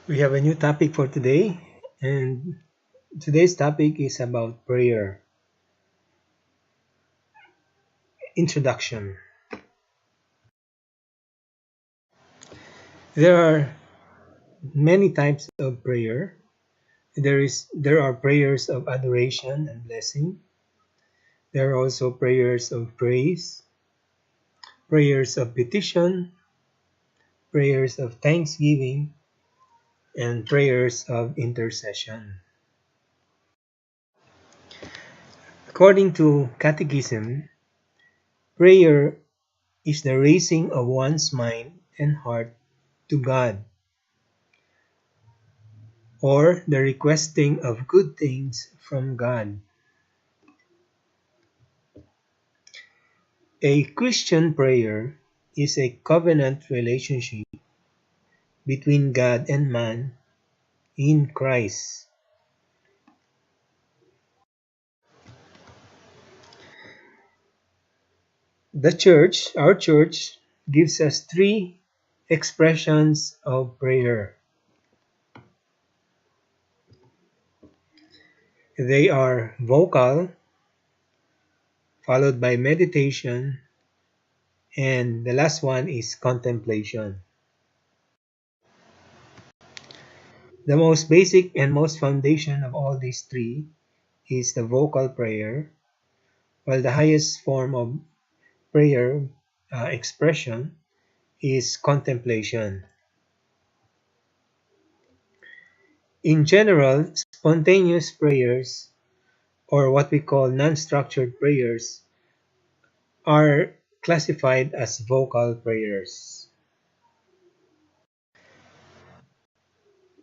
We have a new topic for today, and today's topic is about prayer. Introduction. There are many types of prayer. There are prayers of adoration and blessing. There are also prayers of praise, prayers of petition, prayers of thanksgiving, and prayers of intercession. According to Catechism, prayer is the raising of one's mind and heart to God, or the requesting of good things from God. A Christian prayer is a covenant relationship between God and man in Christ. Our church, gives us three expressions of prayer. They are vocal, followed by meditation, and the last one is contemplation. The most basic and most foundation of all these three is the vocal prayer, while the highest form of prayer expression is contemplation. In general, spontaneous prayers, or what we call non-structured prayers, are classified as vocal prayers.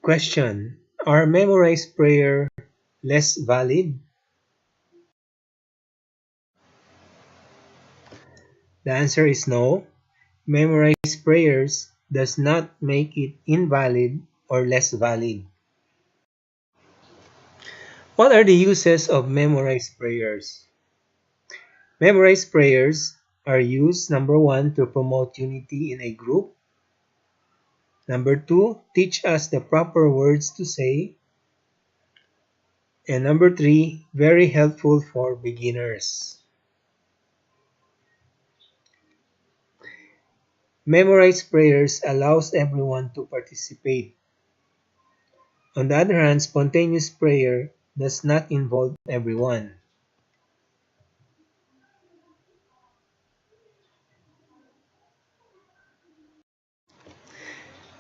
Question: are memorized prayer less valid? The answer is no. Memorized prayers does not make it invalid or less valid. What are the uses of memorized prayers? Memorized prayers are used, number one, to promote unity in a group. Number two, teach us the proper words to say. And number three, very helpful for beginners. Memorized prayers allows everyone to participate. On the other hand, spontaneous prayer does not involve everyone.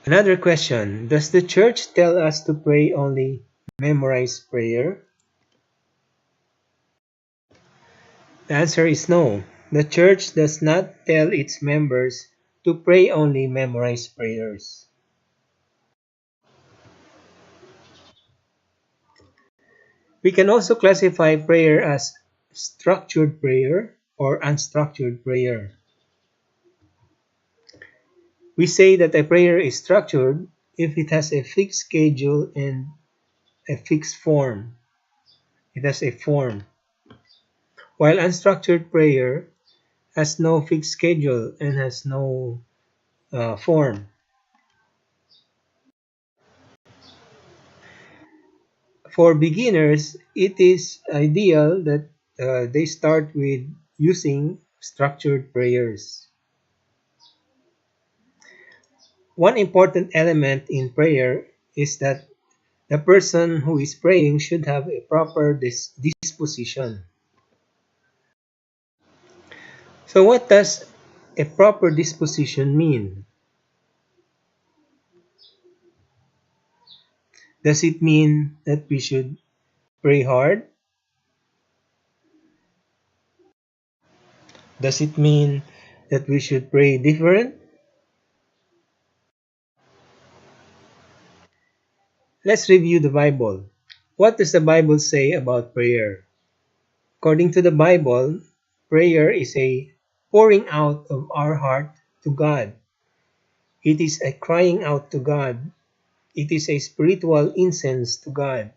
Another question: does the church tell us to pray only memorized prayer? The answer is no. The church does not tell its members to pray only memorized prayers. We can also classify prayer as structured prayer or unstructured prayer. We say that a prayer is structured if it has a fixed schedule and a fixed form. It has a form. While unstructured prayer has no fixed schedule and has no form. For beginners, it is ideal that they start with using structured prayers. One important element in prayer is that the person who is praying should have a proper disposition. So what does a proper disposition mean? Does it mean that we should pray hard? Does it mean that we should pray different? Let's review the Bible. What does the Bible say about prayer? According to the Bible, prayer is a pouring out of our heart to God. It is a crying out to God. It is a spiritual incense to God.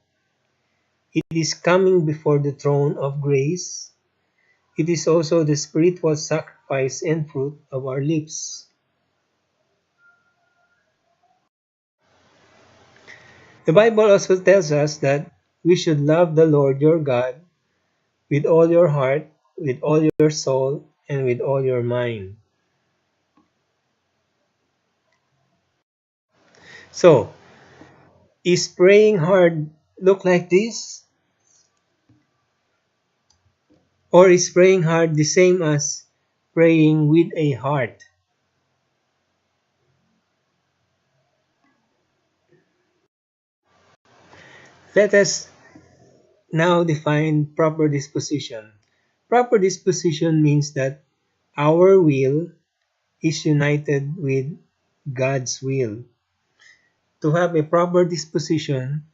It is coming before the throne of grace. It is also the spiritual sacrifice and fruit of our lips. The Bible also tells us that we should love the Lord your God with all your heart, with all your soul, and with all your mind. So, is praying hard look like this? Or is praying hard the same as praying with a heart? Let us now define proper disposition. Proper disposition means that our will is united with God's will. To have a proper disposition,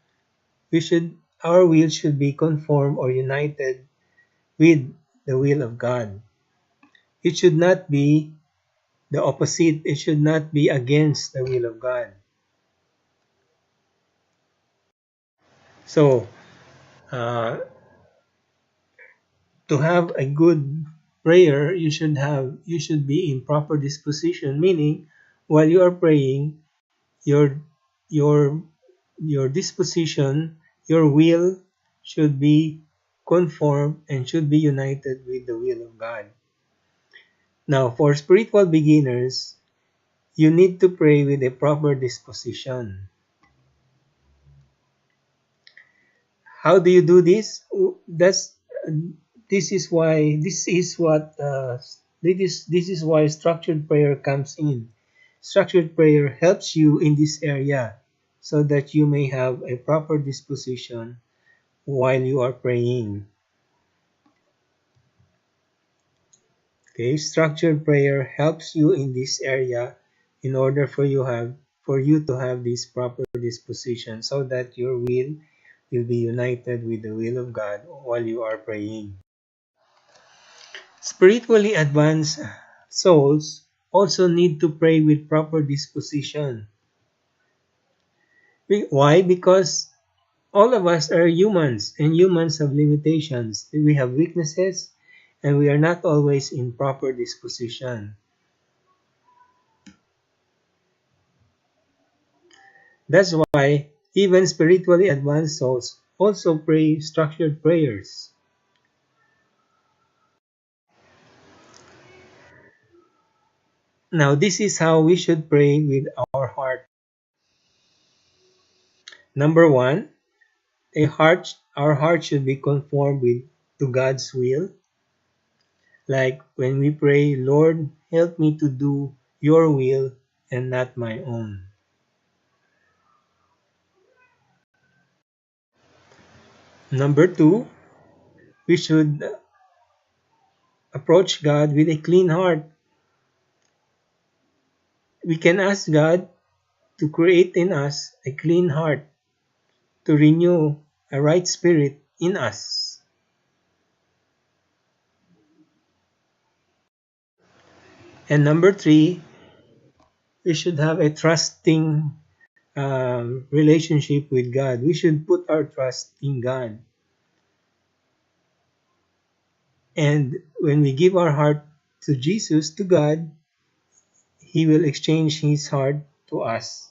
our will should be conformed or united with the will of God. It should not be the opposite. It should not be against the will of God. So, uh, to have a good prayer, you should be in proper disposition. Meaning, while you are praying, your your your disposition, your will should be conformed and should be united with the will of God. Now, for spiritual beginners, you need to pray with a proper disposition. How do you do this? That's this is why this is what this is why structured prayer comes in. Structured prayer helps you in this area so that you may have a proper disposition while you are praying. Okay, structured prayer helps you in this area in order for you to have this proper disposition so that your will be united with the will of God while you are praying. Spiritually advanced souls also need to pray with proper disposition. Why? Because all of us are humans and humans have limitations. We have weaknesses and we are not always in proper disposition. That's why even spiritually advanced souls also pray structured prayers. Now, this is how we should pray with our heart. Number one, our heart should be conformed to God's will. Like when we pray, Lord, help me to do your will and not my own. Number two, we should approach God with a clean heart. We can ask God to create in us a clean heart, to renew a right spirit in us. And number three, we should have a trusting relationship with God. We should put our trust in God. And when we give our heart to Jesus, to God, He will exchange His heart to us.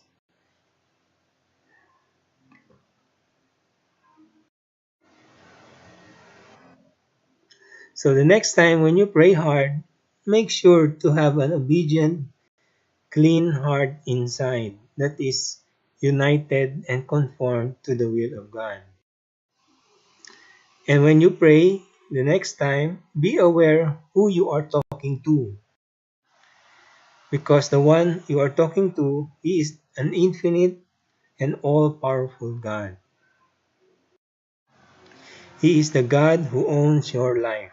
So the next time when you pray hard, make sure to have an obedient, clean heart inside that is united and conformed to the will of God. And when you pray the next time, be aware who you are talking to. Because the one you are talking to, He is an infinite and all-powerful God. He is the God who owns your life.